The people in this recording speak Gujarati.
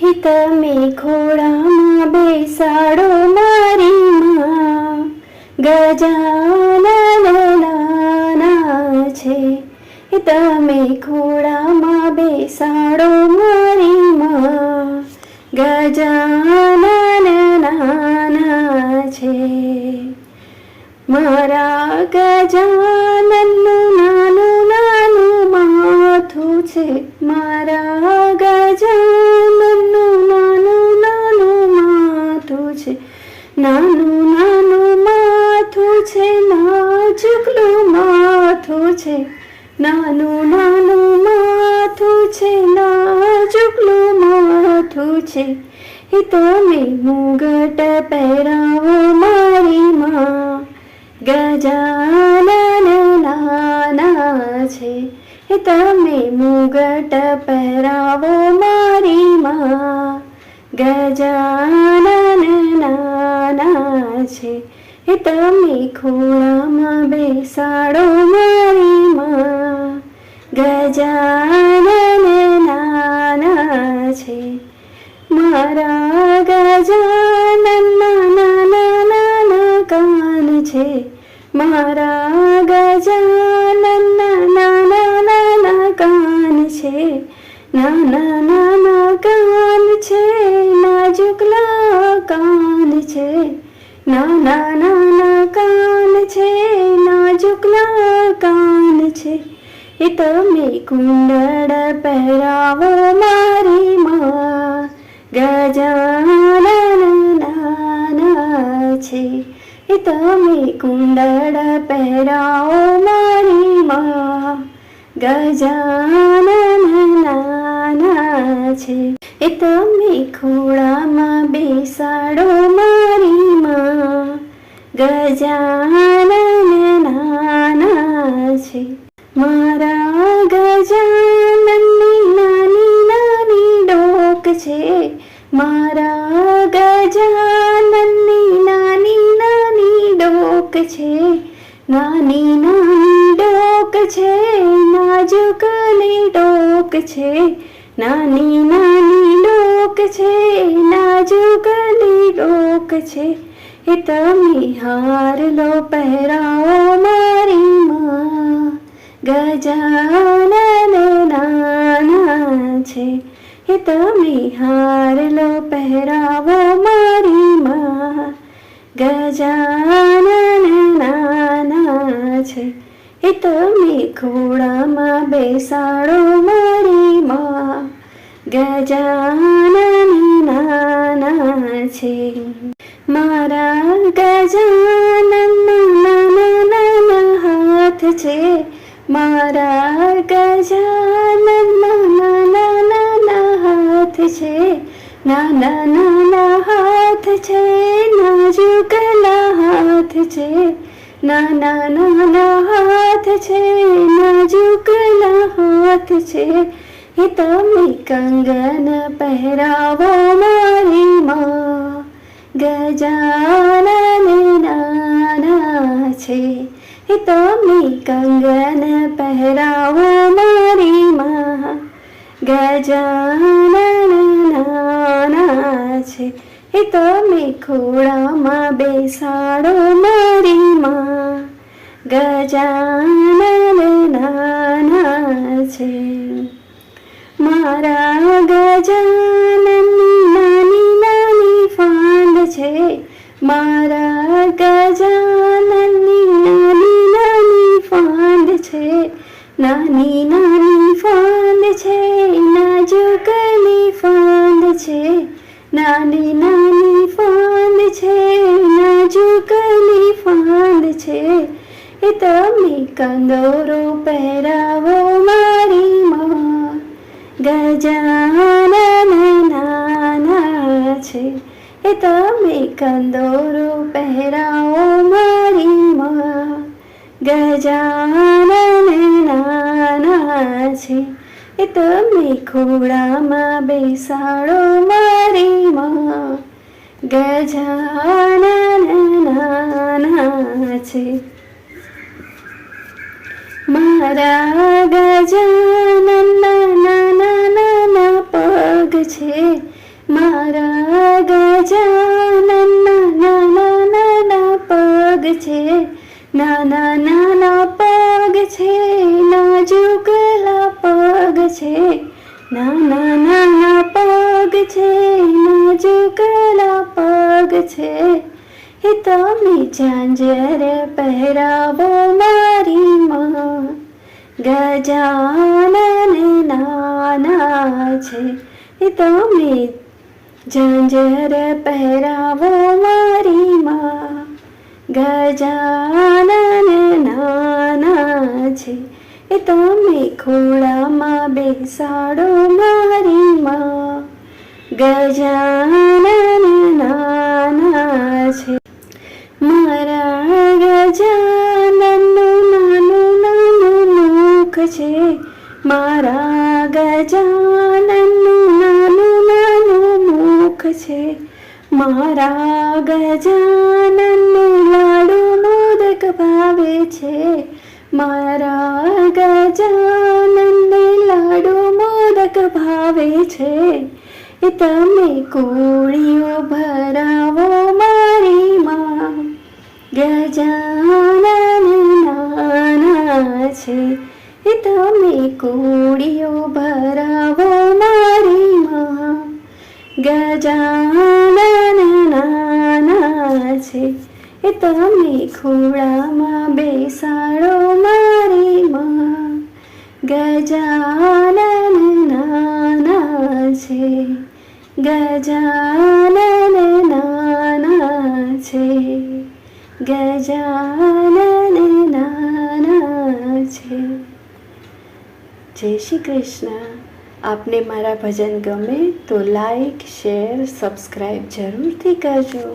તમે ખોળામાં બેસાડો મારી માં, ગજાનન નાના છે. તમે ખોળામાં બેસાડો મારી માં, ગજાનન નાના છે. મારા ગજાનનનું નાનું નાનું માથું છે, મારા ગજાનનનું નાનું નાનું માથું છે, નાનું નાનું માથું છે, નાજુકલું માથું છે, નાનું નાનું માથું છે, નાજુકલું માથું છે. તમે મુગટ પહેરાવો મારી માં, ગજાનન નાના છે. તમે મુગટ પહેરાવો મારી માં, ગજાનન નાના છે. તમે ખોળામાં બેસાડો મારી માં, ગજાનન નાના છે. મારા ગજાનનના નાના નાના કાન છે, મારા ગજાનનના નાના નાના કાન છે, નાના નાના કાન છે, નાજુકલા કાન છે, નાના નાના કાન છે, નાજુકલા કાન છે. તમે કુંડળ પહેરાવો મારી માં, ગજાનન નાના છે. તમે કુંડળ પહેરાવો મારી માં, ગજાનન નાના છે. તમે ખોળામાં બેસાડો મારી માં, ગજાનન નાના છે. મારા ગજાનનની નાની નાની ડોક છે, મારા ગજાનનની નાની નાની ડોક છે, નાની નાની ડોક છે, નાજુકલી ડોક છે, નાની નાની ડોક છે, નાજુકલી ડોક છે. તમે હારલો પહેરાવો મારી માં, ગજાનન નાના છે. તમે હારલો પહેરાવો મારી માં, ગજાનન નાના છે. તમે ખોળામાં બેસાડો મારી માં, ગજાનન નાના છે. મારા ગજાનનના નાના નાના હાથ છે, મારા ગજાનનના નાના નાના હાથ છે, નાના નાના હાથ છે, નાજુકલા હાથ છે, નાના નાના હાથ છે, નાજુકલા હાથ છે. તમે કંગન પહેરાવો મારી માં, ગજાનન નાના છે. તમે કંગન પહેરાવો મારી માં, ગજાનન નાના છે. તમે ખોળામાં બેસાડો મારી માં, ગજાનન નાના છે. મારા ગજાનનની નાની નાની ફાંદ છે, મારા ગજાનનની નાની નાની ફાંદ છે, નાની નાની ફાંદ છે, નાજુકલી ફાંદ છે, નાની નાની ફાંદ છે, નાજુકલી ફાંદ છે. તમે કંદોરો પહેરાવો મારી માં, ગજાનન નાના છે. તમે કંદોરો પહેરાવો મારી માં, ગજાનન નાના છે. તમે ખોળામાં બેસાડો મારી માં, ગજાનન નાના છે. મારા ગજાનનના નાના નાના પગ છે, મારા ગજાનનના નાના નાના પગ છે, નાના નાના પગ છે, નાજુકલા પગ છે, નાના નાના પગ છે, નાજુકલા પગ છે. એ તમે ઝાંઝર પહેરાવો મારી માં, ગજાનન નાના છે. એ તમે ઝાંઝર પહેરાવો મારી માં, ગજાનન નાના છે. એ તમે ખોળામાં બેસાડો મારી માં, ગજાનન નાના છે. મારા ગજાનનનું નાનું નાનું મુખ છે, મારા ગજાનનનું નાનું નાનું મુખ છે, મારા ગજાનનને લાડુ મોદક ભાવે છે, મારા ગજાનનને લાડુ મોદક ભાવે છે. એ તમે કોળીઓ ભરાવો મારી માં, ગજાનન નાના છે. એ તમે કોળીઓ ભરાવો મારી માં, ગજાનન નાના છે. એ તમે ખોળામાં બેસાડો મારી માં, ગજાનન નાના છે, ગજાનન નાના છે, ગજાનન નાના છે. જય શ્રી કૃષ્ણ. આપને મારા ભજન ગમે તો લાઈક, શેર, સબસ્ક્રાઈબ જરૂરથી કરજો.